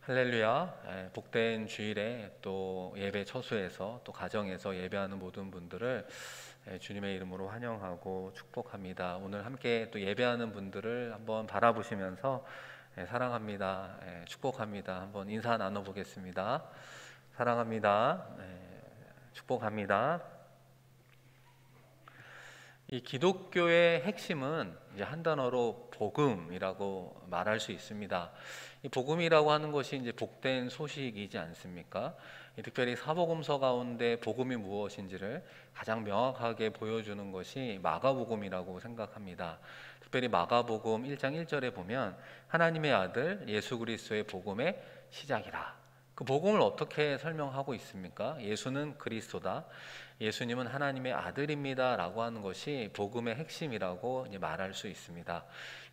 할렐루야. 복된 주일에 또 예배 처소에서 또 가정에서 예배하는 모든 분들을 주님의 이름으로 환영하고 축복합니다. 오늘 함께 또 예배하는 분들을 한번 바라보시면서 사랑합니다, 축복합니다 한번 인사 나눠보겠습니다. 사랑합니다, 축복합니다. 이 기독교의 핵심은 이제 한 단어로 복음이라고 말할 수 있습니다. 이 복음이라고 하는 것이 이제 복된 소식이지 않습니까? 특별히 사복음서 가운데 복음이 무엇인지를 가장 명확하게 보여주는 것이 마가복음이라고 생각합니다. 특별히 마가복음 1장 1절에 보면 하나님의 아들 예수 그리스도의 복음의 시작이라. 그 복음을 어떻게 설명하고 있습니까? 예수는 그리스도다, 예수님은 하나님의 아들입니다 라고 하는 것이 복음의 핵심이라고 말할 수 있습니다.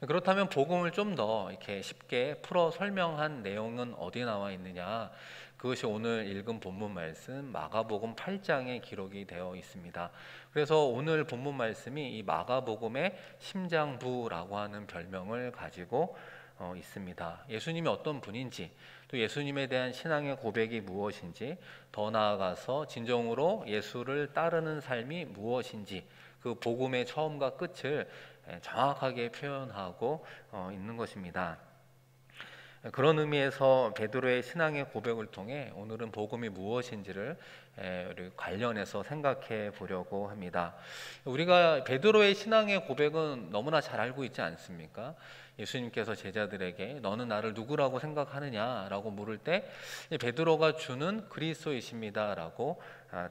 그렇다면 복음을 좀 더 이렇게 쉽게 풀어 설명한 내용은 어디에 나와 있느냐? 그것이 오늘 읽은 본문 말씀 마가복음 8장에 기록이 되어 있습니다. 그래서 오늘 본문 말씀이 이 마가복음의 심장부라고 하는 별명을 가지고 있습니다. 예수님이 어떤 분인지, 또 예수님에 대한 신앙의 고백이 무엇인지, 더 나아가서 진정으로 예수를 따르는 삶이 무엇인지, 그 복음의 처음과 끝을 정확하게 표현하고 있는 것입니다. 그런 의미에서 베드로의 신앙의 고백을 통해 오늘은 복음이 무엇인지를 관련해서 생각해 보려고 합니다. 우리가 베드로의 신앙의 고백은 너무나 잘 알고 있지 않습니까? 예수님께서 제자들에게 너는 나를 누구라고 생각하느냐라고 물을 때 베드로가 주는 그리스도이십니다라고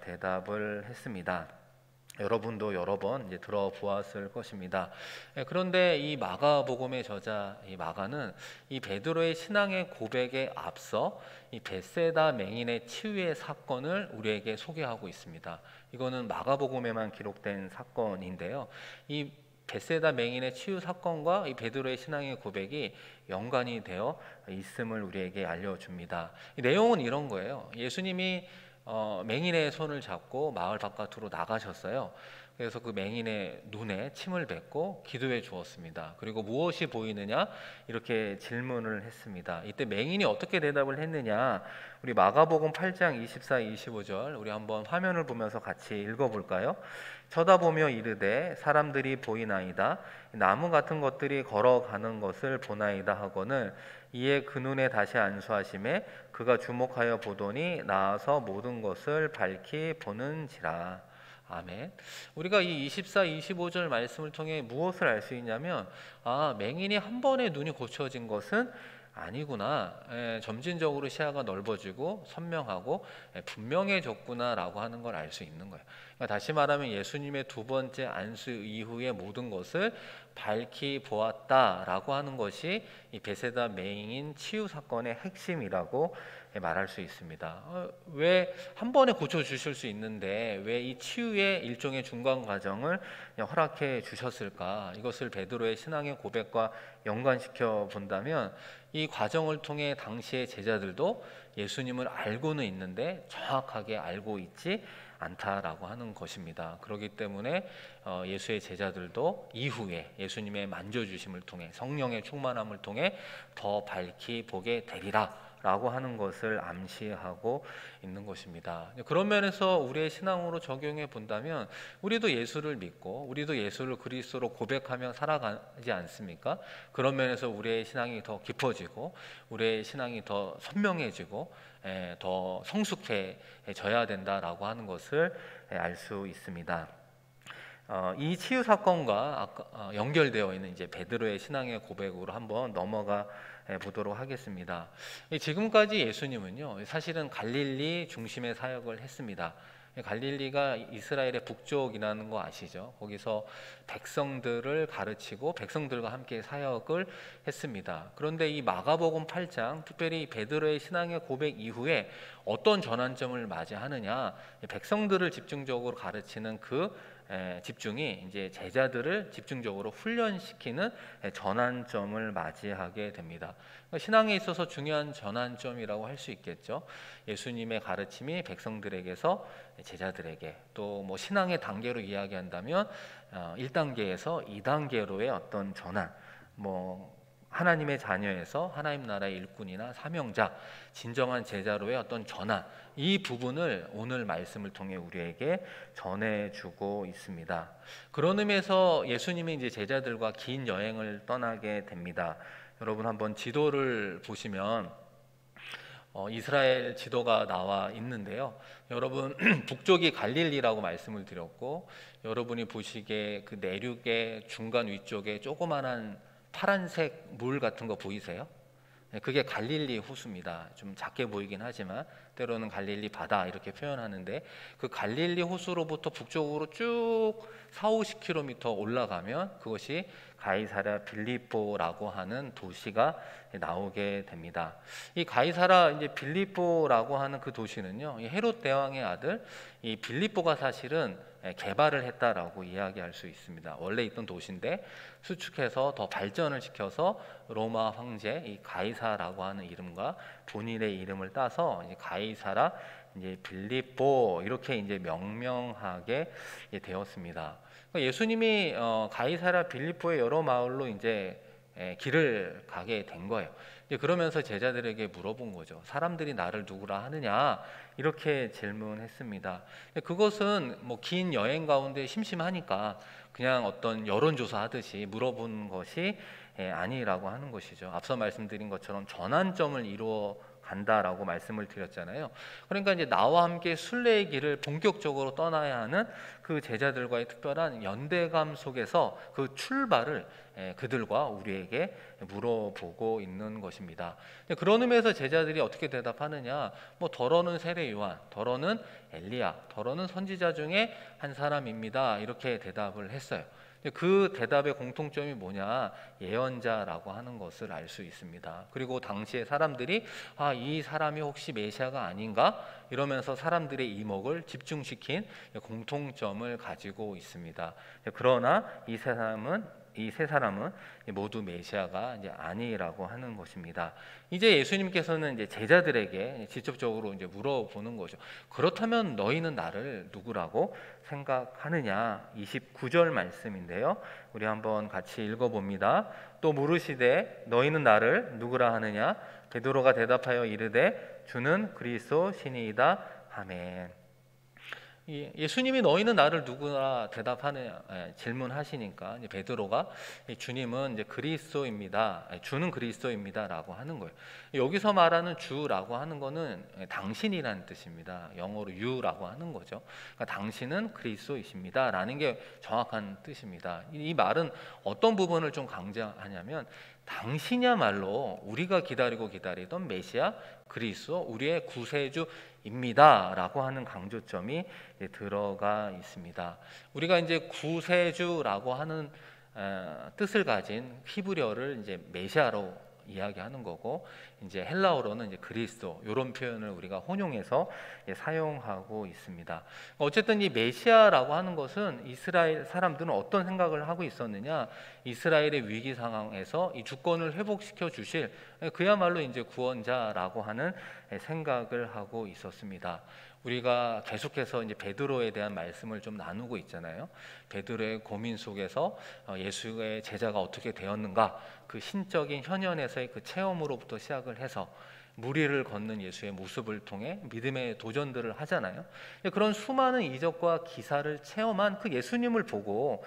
대답을 했습니다. 여러분도 여러 번 이제 들어보았을 것입니다. 그런데 이 마가복음의 저자 이 마가는 이 베드로의 신앙의 고백에 앞서 이 벳세다 맹인의 치유의 사건을 우리에게 소개하고 있습니다. 이거는 마가복음에만 기록된 사건인데요. 이 벳세다 맹인의 치유 사건과 이 베드로의 신앙의 고백이 연관이 되어 있음을 우리에게 알려줍니다. 이 내용은 이런 거예요. 예수님이 맹인의 손을 잡고 마을 바깥으로 나가셨어요. 그래서 그 맹인의 눈에 침을 뱉고 기도해 주었습니다. 그리고 무엇이 보이느냐? 이렇게 질문을 했습니다. 이때 맹인이 어떻게 대답을 했느냐? 우리 마가복음 8장 24, 25절 우리 한번 화면을 보면서 같이 읽어볼까요? 쳐다보며 이르되 사람들이 보이나이다. 나무 같은 것들이 걸어가는 것을 보나이다 하거늘 이에 그 눈에 다시 안수하심에 그가 주목하여 보더니 나아서 모든 것을 밝히 보는지라. 아멘. 우리가 이 24, 25절 말씀을 통해 무엇을 알 수 있냐면 맹인이 한 번에 눈이 고쳐진 것은 아니구나. 점진적으로 시야가 넓어지고 선명하고 분명해졌구나라고 하는 걸 알 수 있는 거예요. 그러니까 다시 말하면 예수님의 두 번째 안수 이후의 모든 것을 밝히 보았다라고 하는 것이 이 베세다 맹인 치유 사건의 핵심이라고 말할 수 있습니다. 왜 한 번에 고쳐 주실 수 있는데 왜 이 치유의 일종의 중간 과정을 허락해 주셨을까? 이것을 베드로의 신앙의 고백과 연관시켜 본다면 이 과정을 통해 당시의 제자들도 예수님을 알고는 있는데 정확하게 알고 있지 않다라고 하는 것입니다. 그렇기 때문에 예수의 제자들도 이후에 예수님의 만져주심을 통해 성령의 충만함을 통해 더 밝히 보게 되리라 라고 하는 것을 암시하고 있는 것입니다. 그런 면에서 우리의 신앙으로 적용해 본다면 우리도 예수를 믿고 우리도 예수를 그리스도로 고백하며 살아가지 않습니까? 그런 면에서 우리의 신앙이 더 깊어지고 우리의 신앙이 더 선명해지고 더 성숙해져야 된다라고 하는 것을 알 수 있습니다. 이 치유 사건과 연결되어 있는 이제 베드로의 신앙의 고백으로 한번 넘어가 보도록 하겠습니다. 지금까지 예수님은요, 사실은 갈릴리 중심의 사역을 했습니다. 갈릴리가 이스라엘의 북쪽이라는 거 아시죠? 거기서 백성들을 가르치고 백성들과 함께 사역을 했습니다. 그런데 이 마가복음 8장, 특별히 베드로의 신앙의 고백 이후에 어떤 전환점을 맞이하느냐? 백성들을 집중적으로 가르치는 그 집중이 이제 제자들을 집중적으로 훈련시키는 전환점을 맞이하게 됩니다. 신앙에 있어서 중요한 전환점이라고 할 수 있겠죠. 예수님의 가르침이 백성들에게서 제자들에게, 또 뭐 신앙의 단계로 이야기한다면 1단계에서 2단계로의 어떤 전환, 뭐 하나님의 자녀에서 하나님 나라의 일꾼이나 사명자, 진정한 제자로의 어떤 전환, 이 부분을 오늘 말씀을 통해 우리에게 전해주고 있습니다. 그런 의미에서 예수님이 이제 제자들과 긴 여행을 떠나게 됩니다. 여러분 한번 지도를 보시면 이스라엘 지도가 나와 있는데요. 여러분 북쪽이 갈릴리라고 말씀을 드렸고, 여러분이 보시기에 그 내륙의 중간 위쪽에 조그만한 파란색 물 같은 거 보이세요? 그게 갈릴리 호수입니다. 좀 작게 보이긴 하지만 때로는 갈릴리 바다 이렇게 표현하는데, 그 갈릴리 호수로부터 북쪽으로 쭉 4-50km 올라가면 그것이 가이사랴 빌립보라고 하는 도시가 나오게 됩니다. 이 가이사랴 이제 빌립보라고 하는 그 도시는요, 이 헤롯 대왕의 아들 이 빌립보가 사실은 개발을 했다라고 이야기할 수 있습니다. 원래 있던 도시인데 수축해서 더 발전을 시켜서 로마 황제 이 가이사라고 하는 이름과 본인의 이름을 따서 이제 가이사라 이제 빌립보 이렇게 이제 명명하게 되었습니다. 예수님이 가이사라 빌립보의 여러 마을로 이제 길을 가게 된 거예요. 그러면서 제자들에게 물어본 거죠. 사람들이 나를 누구라 하느냐, 이렇게 질문했습니다. 그것은 뭐 긴 여행 가운데 심심하니까 그냥 어떤 여론조사 하듯이 물어본 것이 아니라고 하는 것이죠. 앞서 말씀드린 것처럼 전환점을 이루어 간다라고 말씀을 드렸잖아요. 그러니까 이제 나와 함께 순례의 길을 본격적으로 떠나야 하는 그 제자들과의 특별한 연대감 속에서 그 출발을 그들과 우리에게 물어보고 있는 것입니다. 그런 의미에서 제자들이 어떻게 대답하느냐, 뭐 더러는 세례 요한, 더러는 엘리야, 더러는 선지자 중에 한 사람입니다, 이렇게 대답을 했어요. 그 대답의 공통점이 뭐냐, 예언자라고 하는 것을 알 수 있습니다. 그리고 당시에 사람들이 이 사람이 혹시 메시아가 아닌가 이러면서 사람들의 이목을 집중시킨 공통점을 가지고 있습니다. 그러나 이 세 사람은 모두 메시아가 이제 아니라고 하는 것입니다. 이제 예수님께서는 이제 제자들에게 직접적으로 이제 물어보는 거죠. 그렇다면 너희는 나를 누구라고 생각하느냐? 29절 말씀인데요. 우리 한번 같이 읽어봅니다. 또 물으시되 너희는 나를 누구라 하느냐? 베드로가 대답하여 이르되 주는 그리스도 신이이다. 아멘. 예수님이 너희는 나를 누구라 대답하느냐 질문하시니까 이제 베드로가 주님은 이제 그리스도입니다. 주는 그리스도입니다라고 하는 거예요. 여기서 말하는 주라고 하는 거는 당신이라는 뜻입니다. 영어로 you라고 하는 거죠. 그러니까 당신은 그리스도이십니다라는 게 정확한 뜻입니다. 이 말은 어떤 부분을 좀 강조하냐면, 당신이야말로 우리가 기다리던 메시아 그리스도, 우리의 구세주입니다라고 하는 강조점이 들어가 있습니다. 우리가 이제 구세주라고 하는 뜻을 가진 히브리어를 이제 메시아로 이야기하는 거고, 이제 헬라어로는 이제 그리스도, 이런 표현을 우리가 혼용해서 사용하고 있습니다. 어쨌든 이 메시아라고 하는 것은 이스라엘 사람들은 어떤 생각을 하고 있었느냐, 이스라엘의 위기 상황에서 이 주권을 회복시켜 주실 그야말로 이제 구원자라고 하는 생각을 하고 있었습니다. 우리가 계속해서 이제 베드로에 대한 말씀을 좀 나누고 있잖아요. 베드로의 고민 속에서 예수의 제자가 어떻게 되었는가, 그 신적인 현현에서의 그 체험으로부터 시작을 해서 무리를 걷는 예수의 모습을 통해 믿음의 도전들을 하잖아요. 그런 수많은 이적과 기사를 체험한 그 예수님을 보고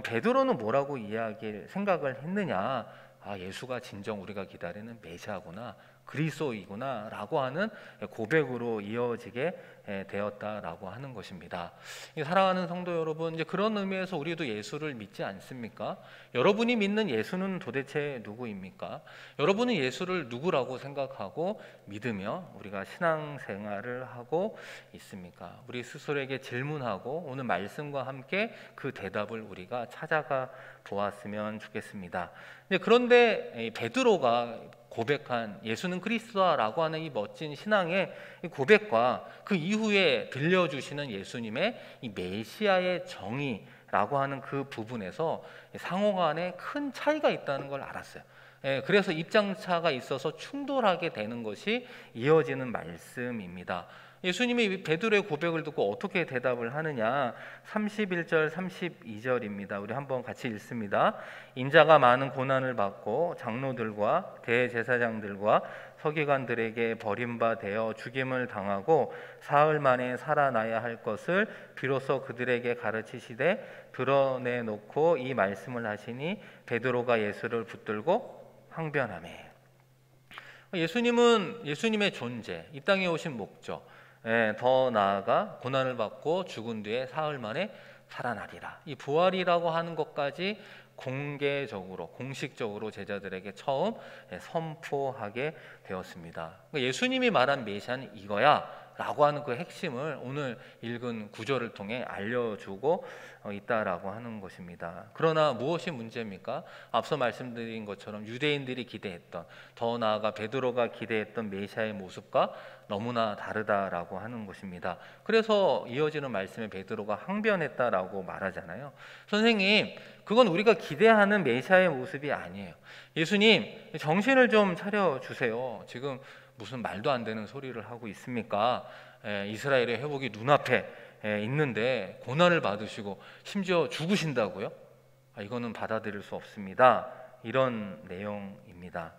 베드로는 뭐라고 생각을 했느냐, 예수가 진정 우리가 기다리는 메시아구나, 그리스도이구나 라고 하는 고백으로 이어지게 되었다라고 하는 것입니다. 사랑하는 성도 여러분, 이제 그런 의미에서 우리도 예수를 믿지 않습니까? 여러분이 믿는 예수는 도대체 누구입니까? 여러분은 예수를 누구라고 생각하고 믿으며 우리가 신앙생활을 하고 있습니까? 우리 스스로에게 질문하고 오늘 말씀과 함께 그 대답을 우리가 찾아가 보았으면 좋겠습니다. 그런데 베드로가 고백한 예수는 그리스도라고 하는 이 멋진 신앙의 고백과 그 이후에 들려주시는 예수님의 이 메시아의 정의라고 하는 그 부분에서 상호 간에 큰 차이가 있다는 걸 알았어요. 그래서 입장차가 있어서 충돌하게 되는 것이 이어지는 말씀입니다. 예수님이 베드로의 고백을 듣고 어떻게 대답을 하느냐, 31절 32절입니다. 우리 한번 같이 읽습니다. 인자가 많은 고난을 받고 장로들과 대제사장들과 서기관들에게 버림받아 죽임을 당하고 사흘 만에 살아나야 할 것을 비로소 그들에게 가르치시되 드러내놓고 이 말씀을 하시니 베드로가 예수를 붙들고 항변하며. 예수님은 예수님의 존재, 이 땅에 오신 목적, 더 나아가 고난을 받고 죽은 뒤에 사흘 만에 살아나리라, 이 부활이라고 하는 것까지 공개적으로 공식적으로 제자들에게 처음 선포하게 되었습니다. 예수님이 말한 메시아는 이거야 라고 하는 그 핵심을 오늘 읽은 구절을 통해 알려주고 있다라고 하는 것입니다. 그러나 무엇이 문제입니까? 앞서 말씀드린 것처럼 유대인들이 기대했던, 더 나아가 베드로가 기대했던 메시아의 모습과 너무나 다르다라고 하는 것입니다. 그래서 이어지는 말씀에 베드로가 항변했다라고 말하잖아요. 선생님, 그건 우리가 기대하는 메시아의 모습이 아니에요. 예수님, 정신을 좀 차려주세요. 지금 무슨 말도 안 되는 소리를 하고 있습니까? 이스라엘의 회복이 눈앞에 있는데 고난을 받으시고 심지어 죽으신다고요? 이거는 받아들일 수 없습니다. 이런 내용입니다.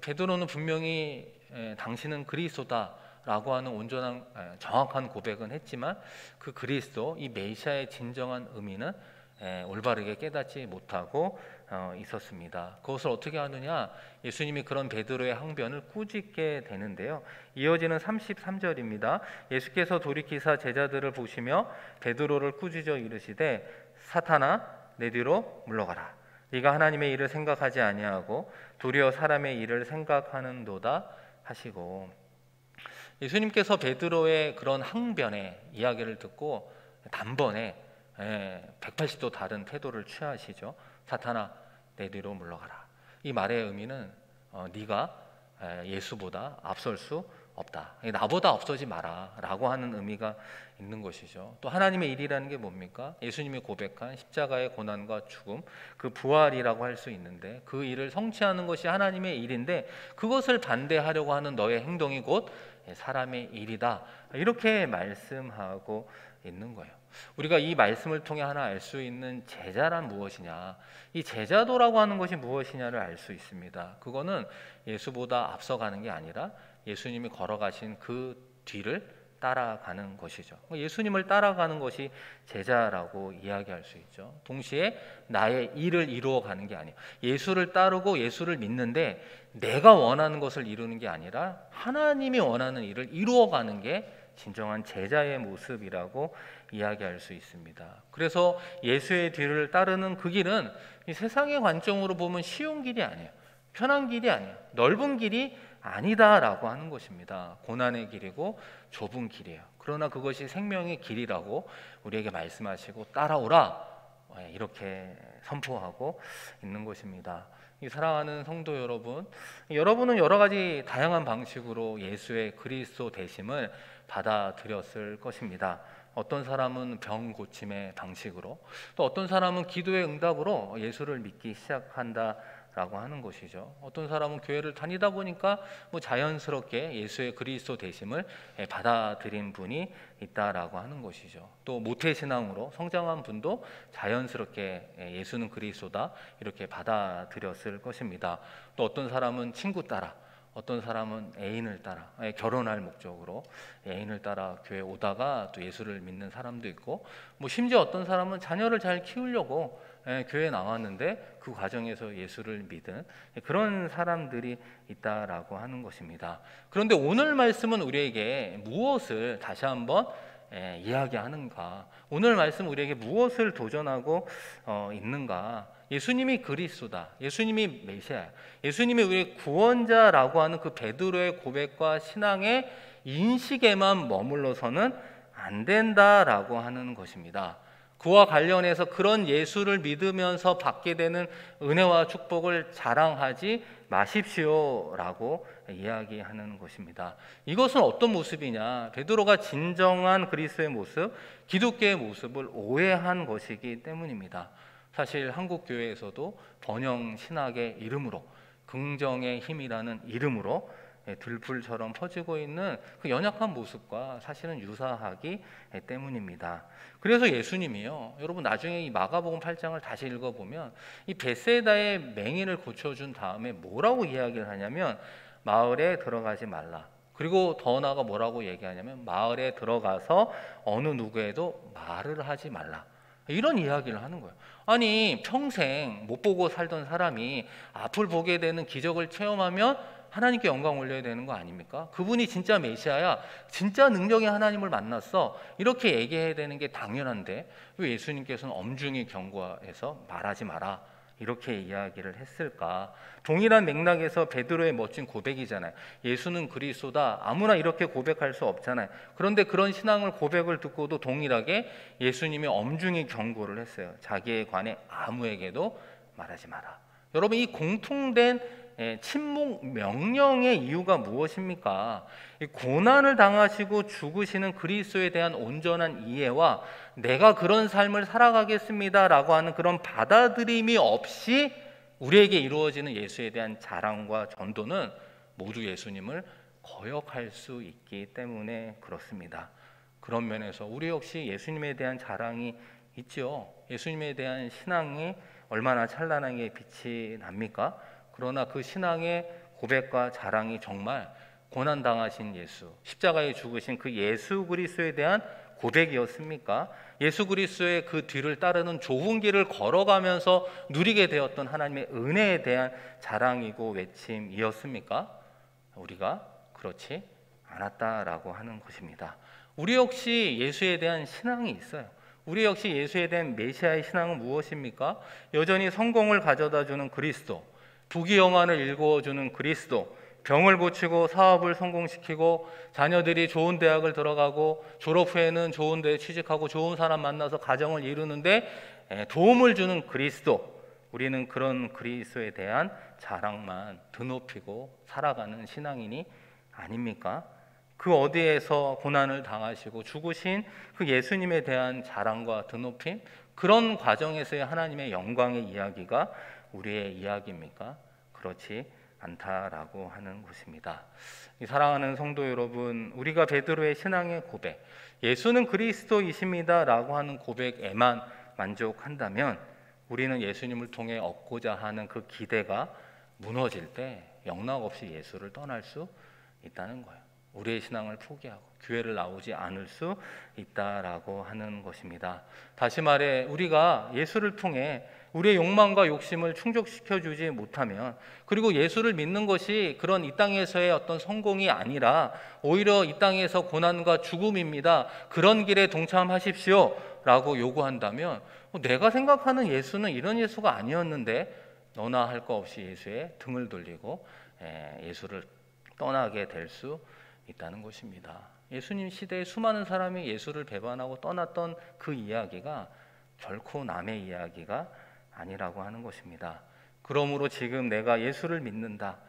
베드로는 분명히 당신은 그리스도다라고 하는 온전한 정확한 고백은 했지만 그 그리스도, 이 메시아의 진정한 의미는 올바르게 깨닫지 못하고 있었습니다. 그것을 어떻게 하느냐? 예수님이 그런 베드로의 항변을 꾸짖게 되는데요. 이어지는 33절입니다. 예수께서 돌이키사 제자들을 보시며 베드로를 꾸짖어 이르시되 사탄아, 내 뒤로 물러가라. 네가 하나님의 일을 생각하지 아니하고 도리어 사람의 일을 생각하는도다 하시고, 예수님께서 베드로의 그런 항변의 이야기를 듣고 단번에 180도 다른 태도를 취하시죠. 사탄아, 내 뒤로 물러가라. 이 말의 의미는 네가 예수보다 앞설 수 없다, 나보다 앞서지 마라 라고 하는 의미가 있는 것이죠. 또 하나님의 일이라는 게 뭡니까? 예수님이 고백한 십자가의 고난과 죽음, 그 부활이라고 할 수 있는데 그 일을 성취하는 것이 하나님의 일인데 그것을 반대하려고 하는 너의 행동이 곧 사람의 일이다, 이렇게 말씀하고 있는 거예요. 우리가 이 말씀을 통해 하나 알 수 있는 제자란 무엇이냐, 이 제자도라고 하는 것이 무엇이냐를 알 수 있습니다. 그거는 예수보다 앞서가는 게 아니라 예수님이 걸어가신 그 뒤를 따라가는 것이죠. 예수님을 따라가는 것이 제자라고 이야기할 수 있죠. 동시에 나의 일을 이루어가는 게 아니에요. 예수를 따르고 예수를 믿는데 내가 원하는 것을 이루는 게 아니라 하나님이 원하는 일을 이루어가는 게 진정한 제자의 모습이라고 이야기할 수 있습니다. 그래서 예수의 뒤를 따르는 그 길은 이 세상의 관점으로 보면 쉬운 길이 아니에요. 편한 길이 아니에요. 넓은 길이 아니다라고 하는 것입니다. 고난의 길이고 좁은 길이에요. 그러나 그것이 생명의 길이라고 우리에게 말씀하시고 따라오라, 이렇게 선포하고 있는 것입니다. 이 사랑하는 성도 여러분, 여러분은 여러 가지 다양한 방식으로 예수의 그리스도 되심을 받아들였을 것입니다. 어떤 사람은 병 고침의 방식으로, 또 어떤 사람은 기도의 응답으로 예수를 믿기 시작한다라고 하는 것이죠. 어떤 사람은 교회를 다니다 보니까 자연스럽게 예수의 그리스도 되심을 받아들인 분이 있다라고 하는 것이죠. 또 모태신앙으로 성장한 분도 자연스럽게 예수는 그리스도다 이렇게 받아들였을 것입니다. 또 어떤 사람은 친구 따라, 어떤 사람은 애인을 따라, 결혼할 목적으로 애인을 따라 교회에 오다가 또 예수를 믿는 사람도 있고, 심지어 어떤 사람은 자녀를 잘 키우려고 교회에 나왔는데 그 과정에서 예수를 믿은 그런 사람들이 있다라고 하는 것입니다. 그런데 오늘 말씀은 우리에게 무엇을 다시 한번 이야기하는가? 오늘 말씀 우리에게 무엇을 도전하고 있는가? 예수님이 그리스도다, 예수님이 메시아야, 예수님이 우리의 구원자라고 하는 그 베드로의 고백과 신앙의 인식에만 머물러서는 안 된다라고 하는 것입니다. 그와 관련해서 그런 예수를 믿으면서 받게 되는 은혜와 축복을 자랑하지 마십시오라고 이야기하는 것입니다. 이것은 어떤 모습이냐? 베드로가 진정한 그리스도의 모습, 기독교의 모습을 오해한 것이기 때문입니다. 사실 한국 교회에서도 번영 신학의 이름으로, 긍정의 힘이라는 이름으로 들불처럼 퍼지고 있는 그 연약한 모습과 사실은 유사하기 때문입니다. 그래서 예수님이요, 여러분 나중에 이 마가복음 8장을 다시 읽어보면 이 벳세다의 맹인을 고쳐준 다음에 뭐라고 이야기를 하냐면 마을에 들어가지 말라. 그리고 더 나아가 뭐라고 얘기하냐면 마을에 들어가서 어느 누구에도 말을 하지 말라. 이런 이야기를 하는 거예요. 아니 평생 못 보고 살던 사람이 앞을 보게 되는 기적을 체험하면 하나님께 영광 올려야 되는 거 아닙니까? 그분이 진짜 메시아야, 진짜 능력의 하나님을 만났어, 이렇게 얘기해야 되는 게 당연한데 왜 예수님께서는 엄중히 경고해서 말하지 마라 이렇게 이야기를 했을까? 동일한 맥락에서 베드로의 멋진 고백이잖아요. 예수는 그리스도다, 아무나 이렇게 고백할 수 없잖아요. 그런데 그런 신앙을 고백을 듣고도 동일하게 예수님이 엄중히 경고를 했어요. 자기에 관해 아무에게도 말하지 마라. 여러분, 이 공통된 침묵 명령의 이유가 무엇입니까? 이 고난을 당하시고 죽으시는 그리스도에 대한 온전한 이해와 내가 그런 삶을 살아가겠습니다라고 하는 그런 받아들임이 없이 우리에게 이루어지는 예수에 대한 자랑과 전도는 모두 예수님을 거역할 수 있기 때문에 그렇습니다. 그런 면에서 우리 역시 예수님에 대한 자랑이 있죠. 예수님에 대한 신앙이 얼마나 찬란하게 빛이 납니까? 그러나 그 신앙의 고백과 자랑이 정말 고난당하신 예수, 십자가에 죽으신 그 예수 그리스도에 대한 고백이었습니까? 예수 그리스도의 그 뒤를 따르는 좁은 길을 걸어가면서 누리게 되었던 하나님의 은혜에 대한 자랑이고 외침이었습니까? 우리가 그렇지 않았다라고 하는 것입니다. 우리 역시 예수에 대한 신앙이 있어요. 우리 역시 예수에 대한 메시아의 신앙은 무엇입니까? 여전히 성공을 가져다주는 그리스도, 부귀영화를 일구어주는 그리스도, 병을 고치고 사업을 성공시키고 자녀들이 좋은 대학을 들어가고 졸업 후에는 좋은 데 취직하고 좋은 사람 만나서 가정을 이루는데 도움을 주는 그리스도, 우리는 그런 그리스도에 대한 자랑만 드높이고 살아가는 신앙인이 아닙니까? 그 어디에서 고난을 당하시고 죽으신 그 예수님에 대한 자랑과 드높임, 그런 과정에서의 하나님의 영광의 이야기가 우리의 이야기입니까? 그렇지 않다라고 하는 것입니다. 사랑하는 성도 여러분, 우리가 베드로의 신앙의 고백, 예수는 그리스도이십니다라고 하는 고백에만 만족한다면 우리는 예수님을 통해 얻고자 하는 그 기대가 무너질 때 영락없이 예수를 떠날 수 있다는 거예요. 우리의 신앙을 포기하고 교회를 나오지 않을 수 있다라고 하는 것입니다. 다시 말해 우리가 예수를 통해 우리의 욕망과 욕심을 충족시켜 주지 못하면, 그리고 예수를 믿는 것이 그런 이 땅에서의 어떤 성공이 아니라 오히려 이 땅에서 고난과 죽음입니다, 그런 길에 동참하십시오 라고 요구한다면 내가 생각하는 예수는 이런 예수가 아니었는데 너나 할 거 없이 예수에 등을 돌리고 예수를 떠나게 될 수 있다는 것입니다. 예수님 시대에 수많은 사람이 예수를 배반하고 떠났던 그 이야기가 결코 남의 이야기가 아니라고 하는 것입니다. 그러므로 지금 내가 예수를 믿는다,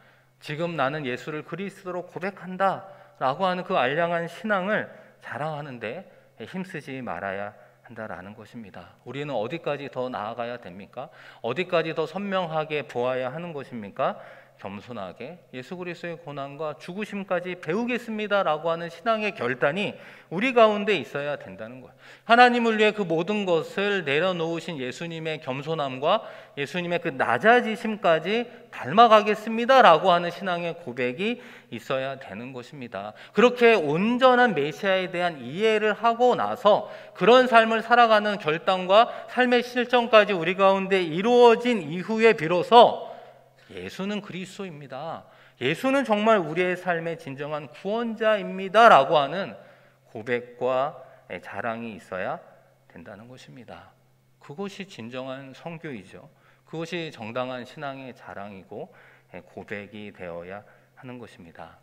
지금 나는 예수를 그리스도로 고백한다 라고 하는 그 알량한 신앙을 자랑하는데 힘쓰지 말아야 한다라는 것입니다. 우리는 어디까지 더 나아가야 됩니까? 어디까지 더 선명하게 보아야 하는 것입니까? 겸손하게 예수 그리스도의 고난과 죽으심까지 배우겠습니다라고 하는 신앙의 결단이 우리 가운데 있어야 된다는 거예요. 하나님을 위해 그 모든 것을 내려놓으신 예수님의 겸손함과 예수님의 그 낮아지심까지 닮아가겠습니다라고 하는 신앙의 고백이 있어야 되는 것입니다. 그렇게 온전한 메시아에 대한 이해를 하고 나서 그런 삶을 살아가는 결단과 삶의 실천까지 우리 가운데 이루어진 이후에 비로소 예수는 그리스도입니다, 예수는 정말 우리의 삶의 진정한 구원자입니다 라고 하는 고백과 자랑이 있어야 된다는 것입니다. 그것이 진정한 선교이죠. 그것이 정당한 신앙의 자랑이고 고백이 되어야 하는 것입니다.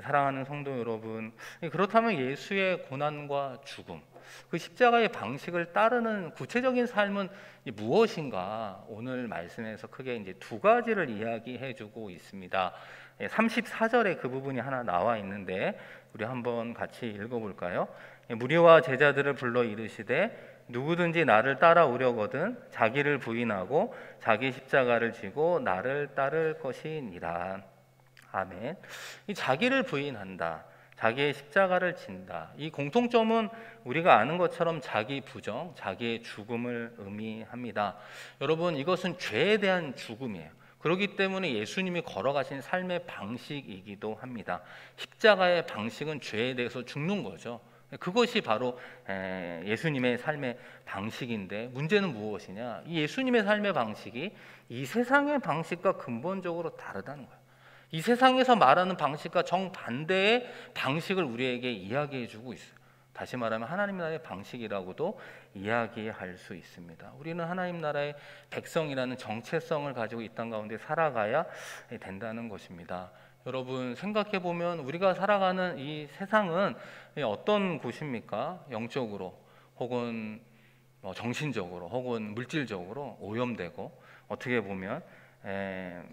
사랑하는 성도 여러분, 그렇다면 예수의 고난과 죽음, 그 십자가의 방식을 따르는 구체적인 삶은 무엇인가? 오늘 말씀에서 크게 이제 두 가지를 이야기해주고 있습니다. 34절에 그 부분이 하나 나와 있는데 우리 한번 같이 읽어볼까요? 무리와 제자들을 불러 이르시되 누구든지 나를 따라오려거든 자기를 부인하고 자기 십자가를 지고 나를 따를 것이니라. 아멘. 이 자기를 부인한다, 자기의 십자가를 진다. 이 공통점은 우리가 아는 것처럼 자기 부정, 자기의 죽음을 의미합니다. 여러분, 이것은 죄에 대한 죽음이에요. 그렇기 때문에 예수님이 걸어가신 삶의 방식이기도 합니다. 십자가의 방식은 죄에 대해서 죽는 거죠. 그것이 바로 예수님의 삶의 방식인데, 문제는 무엇이냐? 이 예수님의 삶의 방식이 이 세상의 방식과 근본적으로 다르다는 거예요. 이 세상에서 말하는 방식과 정반대의 방식을 우리에게 이야기해 주고 있어요. 다시 말하면 하나님 나라의 방식이라고도 이야기할 수 있습니다. 우리는 하나님 나라의 백성이라는 정체성을 가지고 이 땅 가운데 살아가야 된다는 것입니다. 여러분, 생각해 보면 우리가 살아가는 이 세상은 어떤 곳입니까? 영적으로 혹은 정신적으로 혹은 물질적으로 오염되고, 어떻게 보면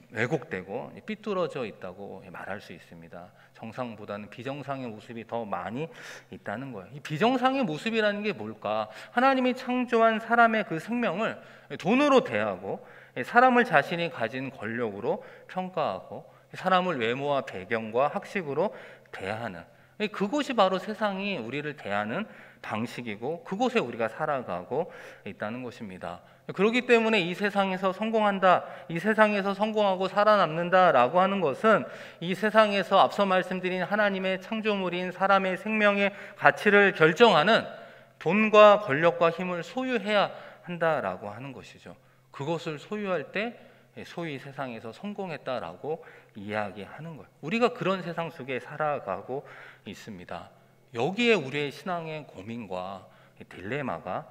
왜곡되고 삐뚤어져 있다고 말할 수 있습니다. 정상보다는 비정상의 모습이 더 많이 있다는 거예요. 이 비정상의 모습이라는 게 뭘까? 하나님이 창조한 사람의 그 생명을 돈으로 대하고, 사람을 자신이 가진 권력으로 평가하고, 사람을 외모와 배경과 학식으로 대하는, 그것이 바로 세상이 우리를 대하는 방식이고, 그곳에 우리가 살아가고 있다는 것입니다. 그렇기 때문에 이 세상에서 성공한다, 이 세상에서 성공하고 살아남는다라고 하는 것은 이 세상에서 앞서 말씀드린 하나님의 창조물인 사람의 생명의 가치를 결정하는 돈과 권력과 힘을 소유해야 한다라고 하는 것이죠. 그것을 소유할 때 소위 세상에서 성공했다라고 이야기하는 거예요. 우리가 그런 세상 속에 살아가고 있습니다. 여기에 우리의 신앙의 고민과 딜레마가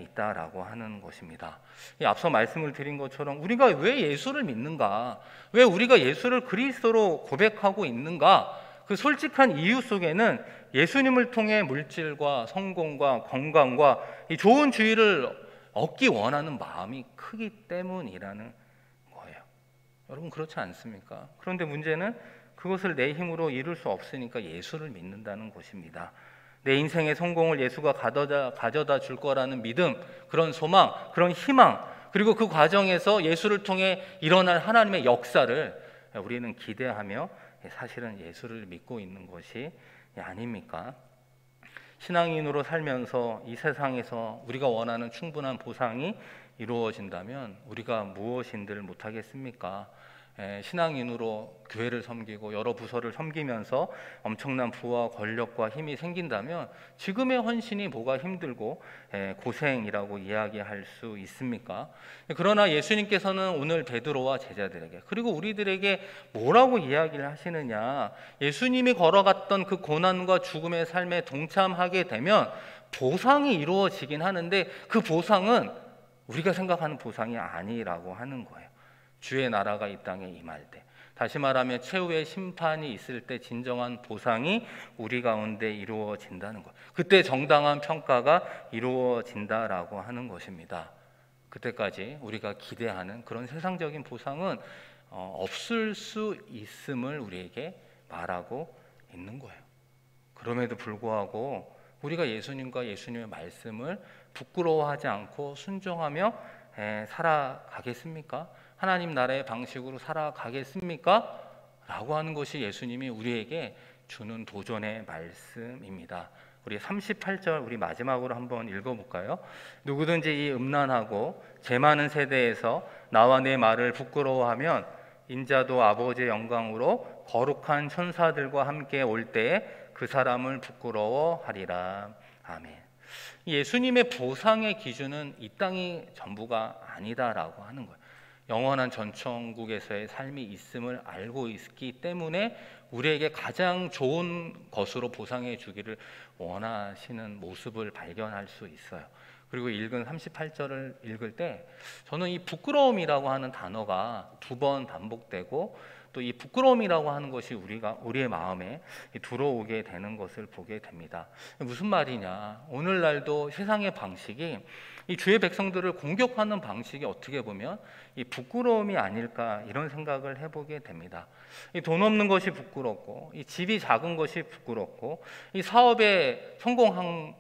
있다라고 하는 것입니다. 앞서 말씀을 드린 것처럼 우리가 왜 예수를 믿는가, 왜 우리가 예수를 그리스도로 고백하고 있는가, 그 솔직한 이유 속에는 예수님을 통해 물질과 성공과 건강과 이 좋은 주의를 얻기 원하는 마음이 크기 때문이라는 거예요. 여러분, 그렇지 않습니까? 그런데 문제는 그것을 내 힘으로 이룰 수 없으니까 예수를 믿는다는 것입니다. 내 인생의 성공을 예수가 가져다 줄 거라는 믿음, 그런 소망, 그런 희망, 그리고 그 과정에서 예수를 통해 일어날 하나님의 역사를 우리는 기대하며 사실은 예수를 믿고 있는 것이 아닙니까? 신앙인으로 살면서 이 세상에서 우리가 원하는 충분한 보상이 이루어진다면 우리가 무엇인들 못하겠습니까? 신앙인으로 교회를 섬기고 여러 부서를 섬기면서 엄청난 부와 권력과 힘이 생긴다면 지금의 헌신이 뭐가 힘들고 고생이라고 이야기할 수 있습니까? 그러나 예수님께서는 오늘 베드로와 제자들에게, 그리고 우리들에게 뭐라고 이야기를 하시느냐? 예수님이 걸어갔던 그 고난과 죽음의 삶에 동참하게 되면 보상이 이루어지긴 하는데, 그 보상은 우리가 생각하는 보상이 아니라고 하는 거예요. 주의 나라가 이 땅에 임할 때, 다시 말하면 최후의 심판이 있을 때 진정한 보상이 우리 가운데 이루어진다는 것, 그때 정당한 평가가 이루어진다라고 하는 것입니다. 그때까지 우리가 기대하는 그런 세상적인 보상은 없을 수 있음을 우리에게 말하고 있는 거예요. 그럼에도 불구하고 우리가 예수님과 예수님의 말씀을 부끄러워하지 않고 순종하며 살아가겠습니까? 하나님 나라의 방식으로 살아가겠습니까? 라고 하는 것이 예수님이 우리에게 주는 도전의 말씀입니다. 우리 38절 우리 마지막으로 한번 읽어볼까요? 누구든지 이 음란하고 죄 많은 세대에서 나와 내 말을 부끄러워하면 인자도 아버지의 영광으로 거룩한 천사들과 함께 올 때에 그 사람을 부끄러워하리라. 아멘. 예수님의 보상의 기준은 이 땅이 전부가 아니다라고 하는 거예요. 영원한 전천국에서의 삶이 있음을 알고 있기 때문에 우리에게 가장 좋은 것으로 보상해 주기를 원하시는 모습을 발견할 수 있어요. 그리고 읽은 38절을 읽을 때 저는 이 부끄러움이라고 하는 단어가 2번 반복되고, 또 이 부끄러움이라고 하는 것이 우리의 마음에 들어오게 되는 것을 보게 됩니다. 무슨 말이냐? 오늘날도 세상의 방식이 이 주의 백성들을 공격하는 방식이 어떻게 보면 이 부끄러움이 아닐까, 이런 생각을 해보게 됩니다. 이 돈 없는 것이 부끄럽고, 이 집이 작은 것이 부끄럽고, 이 사업에 성공한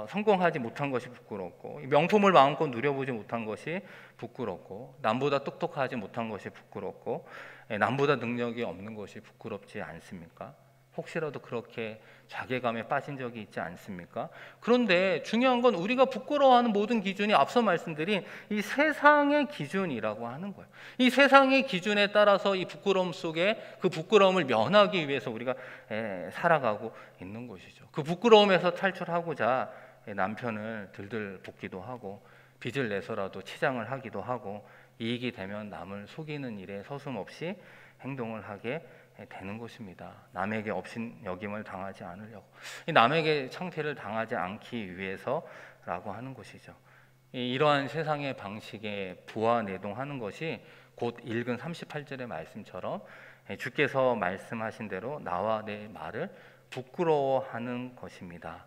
성공하지 못한 것이 부끄럽고, 명품을 마음껏 누려보지 못한 것이 부끄럽고, 남보다 똑똑하지 못한 것이 부끄럽고, 남보다 능력이 없는 것이 부끄럽지 않습니까? 혹시라도 그렇게 자괴감에 빠진 적이 있지 않습니까? 그런데 중요한 건 우리가 부끄러워하는 모든 기준이 앞서 말씀드린 이 세상의 기준이라고 하는 거예요. 이 세상의 기준에 따라서 이 부끄러움 속에 그 부끄러움을 면하기 위해서 우리가 살아가고 있는 것이죠. 그 부끄러움에서 탈출하고자 남편을 들들 볶기도 하고, 빚을 내서라도 치장을 하기도 하고, 이익이 되면 남을 속이는 일에 서슴없이 행동을 하게 되는 것입니다. 남에게 업신여김을 당하지 않으려고, 남에게 창피를 당하지 않기 위해서라고 하는 것이죠. 이러한 세상의 방식에 부화내동하는 것이 곧 읽은 38절의 말씀처럼 주께서 말씀하신 대로 나와 내 말을 부끄러워하는 것입니다.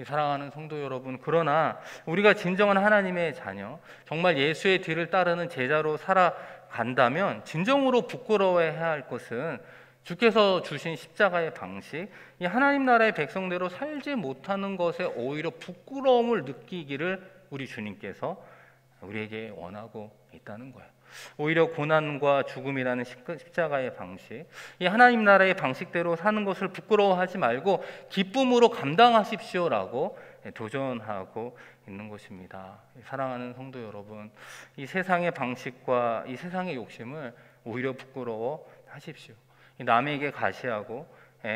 사랑하는 성도 여러분, 그러나 우리가 진정한 하나님의 자녀, 정말 예수의 뒤를 따르는 제자로 살아간다면 진정으로 부끄러워해야 할 것은 주께서 주신 십자가의 방식, 이 하나님 나라의 백성대로 살지 못하는 것에 오히려 부끄러움을 느끼기를 우리 주님께서 우리에게 원하고 있다는 거예요. 오히려 고난과 죽음이라는 십자가의 방식, 이 하나님 나라의 방식대로 사는 것을 부끄러워하지 말고 기쁨으로 감당하십시오라고 도전하고 있는 것입니다. 사랑하는 성도 여러분, 이 세상의 방식과 이 세상의 욕심을 오히려 부끄러워하십시오. 남에게 가시하고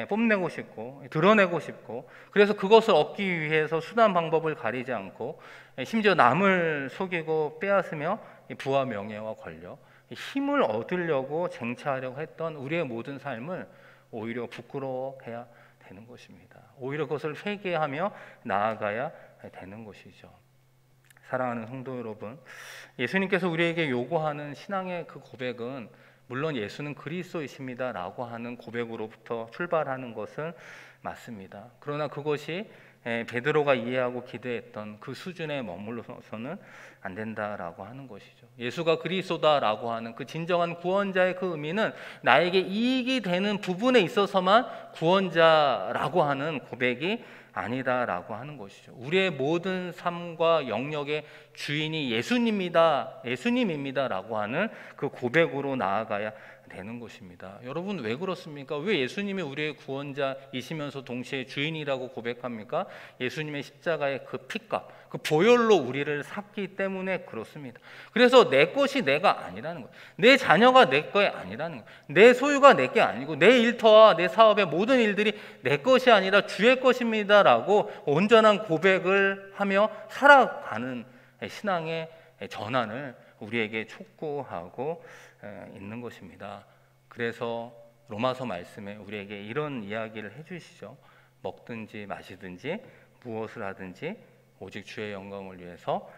뽐내고 싶고 드러내고 싶고, 그래서 그것을 얻기 위해서 수단 방법을 가리지 않고 심지어 남을 속이고 빼앗으며 부와 명예와 권력, 힘을 얻으려고 쟁취하려고 했던 우리의 모든 삶을 오히려 부끄러워해야 되는 것입니다. 오히려 그것을 회개하며 나아가야 되는 것이죠. 사랑하는 성도 여러분, 예수님께서 우리에게 요구하는 신앙의 그 고백은 물론 예수는 그리스도이십니다 라고 하는 고백으로부터 출발하는 것은 맞습니다. 그러나 그것이 베드로가 이해하고 기대했던 그 수준에 머물러서는 안 된다라고 하는 것이죠. 예수가 그리스도다라고 하는 그 진정한 구원자의 그 의미는 나에게 이익이 되는 부분에 있어서만 구원자라고 하는 고백이 아니다라고 하는 것이죠. 우리의 모든 삶과 영역의 주인이 예수님입니다라고 하는 그 고백으로 나아가야 되는 것입니다. 여러분, 왜 그렇습니까? 왜 예수님이 우리의 구원자이시면서 동시에 주인이라고 고백합니까? 예수님의 십자가의 그 피값, 그 보혈로 우리를 샀기 때문에 그렇습니다. 그래서 내 것이 내가 아니라는 거예요. 내 자녀가 내 것이 아니라는 거예요. 내 소유가 내 게 아니고 내 일터와 내 사업의 모든 일들이 내 것이 아니라 주의 것입니다라고 온전한 고백을 하며 살아가는 신앙의 전환을 우리에게 촉구하고 있는 것입니다. 그래서 로마서 말씀에 우리에게 이런 이야기를 해주시죠. 먹든지 마시든지 무엇을 하든지 오직 주의 영광을 위해서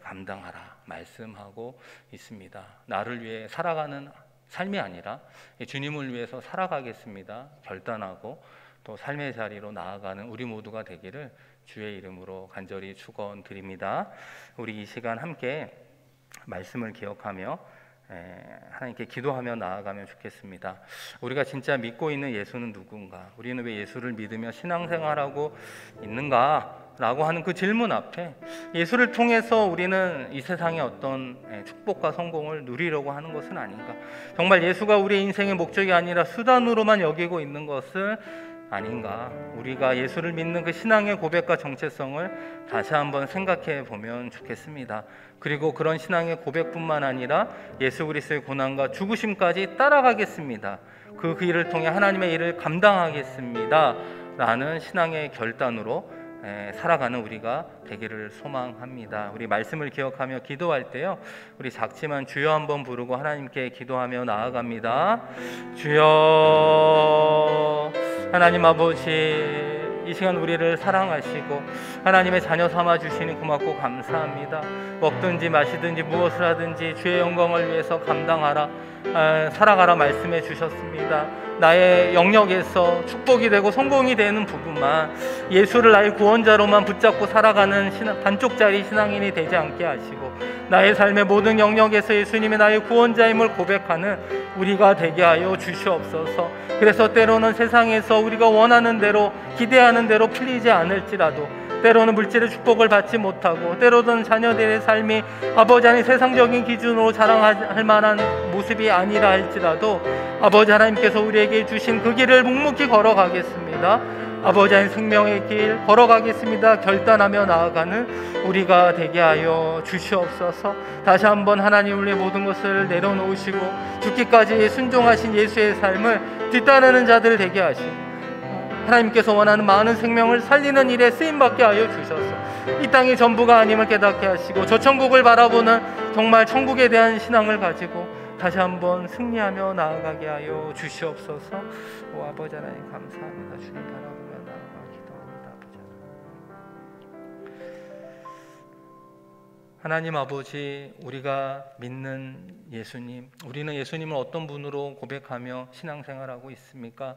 감당하라 말씀하고 있습니다. 나를 위해 살아가는 삶이 아니라 주님을 위해서 살아가겠습니다 결단하고 또 삶의 자리로 나아가는 우리 모두가 되기를 주의 이름으로 간절히 축원드립니다. 우리 이 시간 함께 말씀을 기억하며 하나님께 기도하며 나아가면 좋겠습니다. 우리가 진짜 믿고 있는 예수는 누군가? 우리는 왜 예수를 믿으며 신앙생활하고 있는가? 라고 하는 그 질문 앞에 예수를 통해서 우리는 이 세상의 어떤 축복과 성공을 누리려고 하는 것은 아닌가? 정말 예수가 우리의 인생의 목적이 아니라 수단으로만 여기고 있는 것을 아닌가? 우리가 예수를 믿는 그 신앙의 고백과 정체성을 다시 한번 생각해 보면 좋겠습니다. 그리고 그런 신앙의 고백뿐만 아니라 예수 그리스도의 고난과 죽으심까지 따라가겠습니다. 그 일을 통해 하나님의 일을 감당하겠습니다 라는 신앙의 결단으로 살아가는 우리가 되기를 소망합니다. 우리 말씀을 기억하며 기도할 때요, 우리 작지만 주여 한번 부르고 하나님께 기도하며 나아갑니다. 주여. 하나님 아버지, 이 시간 우리를 사랑하시고 하나님의 자녀 삼아 주시니 고맙고 감사합니다. 먹든지 마시든지 무엇을 하든지 주의 영광을 위해서 감당하라, 살아가라 말씀해 주셨습니다. 나의 영역에서 축복이 되고 성공이 되는 부분만 예수를 나의 구원자로만 붙잡고 살아가는 반쪽짜리 신앙인이 되지 않게 하시고, 나의 삶의 모든 영역에서 예수님이 나의 구원자임을 고백하는 우리가 되게 하여 주시옵소서. 그래서 때로는 세상에서 우리가 원하는 대로 기대하는 대로 풀리지 않을지라도 때로는 물질의 축복을 받지 못하고, 때로는 자녀들의 삶이 아버지 하나님 세상적인 기준으로 자랑할 만한 모습이 아니라 할지라도 아버지 하나님께서 우리에게 주신 그 길을 묵묵히 걸어가겠습니다. 아버지 하나님 생명의 길 걸어가겠습니다. 결단하며 나아가는 우리가 되게 하여 주시옵소서. 다시 한번 하나님 우리의 모든 것을 내려놓으시고 죽기까지 순종하신 예수의 삶을 뒤따르는 자들 되게 하시고, 하나님께서 원하는 많은 생명을 살리는 일에 쓰임받게 하여 주셔서 이 땅이 전부가 아님을 깨닫게 하시고 저 천국을 바라보는 정말 천국에 대한 신앙을 가지고 다시 한번 승리하며 나아가게 하여 주시옵소서. 오 아버지 하나님 감사합니다. 주님 바라보며 나아가 기도합니다. 아버지 하나님 아버지, 우리가 믿는 예수님, 우리는 예수님을 어떤 분으로 고백하며 신앙생활하고 있습니까?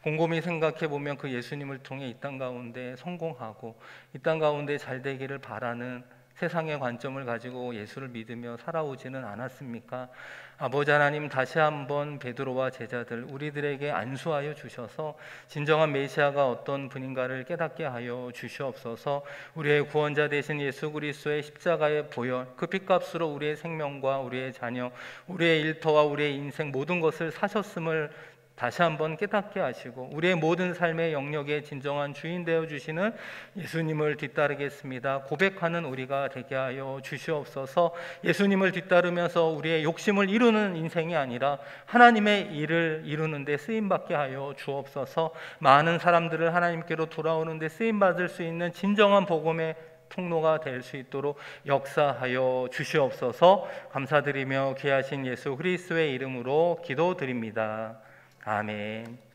곰곰이 생각해 보면 그 예수님을 통해 이 땅 가운데 성공하고 이 땅 가운데 잘 되기를 바라는 세상의 관점을 가지고 예수를 믿으며 살아오지는 않았습니까? 아버지 하나님, 다시 한번 베드로와 제자들 우리들에게 안수하여 주셔서 진정한 메시아가 어떤 분인가를 깨닫게 하여 주시옵소서. 우리의 구원자 되신 예수 그리스도의 십자가의 보혈, 그 핏값으로 우리의 생명과 우리의 자녀, 우리의 일터와 우리의 인생 모든 것을 사셨음을 다시 한번 깨닫게 하시고 우리의 모든 삶의 영역의 진정한 주인 되어 주시는 예수님을 뒤따르겠습니다 고백하는 우리가 되게 하여 주시옵소서. 예수님을 뒤따르면서 우리의 욕심을 이루는 인생이 아니라 하나님의 일을 이루는 데 쓰임받게 하여 주옵소서. 많은 사람들을 하나님께로 돌아오는 데 쓰임받을 수 있는 진정한 복음의 통로가 될 수 있도록 역사하여 주시옵소서. 감사드리며 귀하신 예수 그리스도의 이름으로 기도드립니다. 아멘.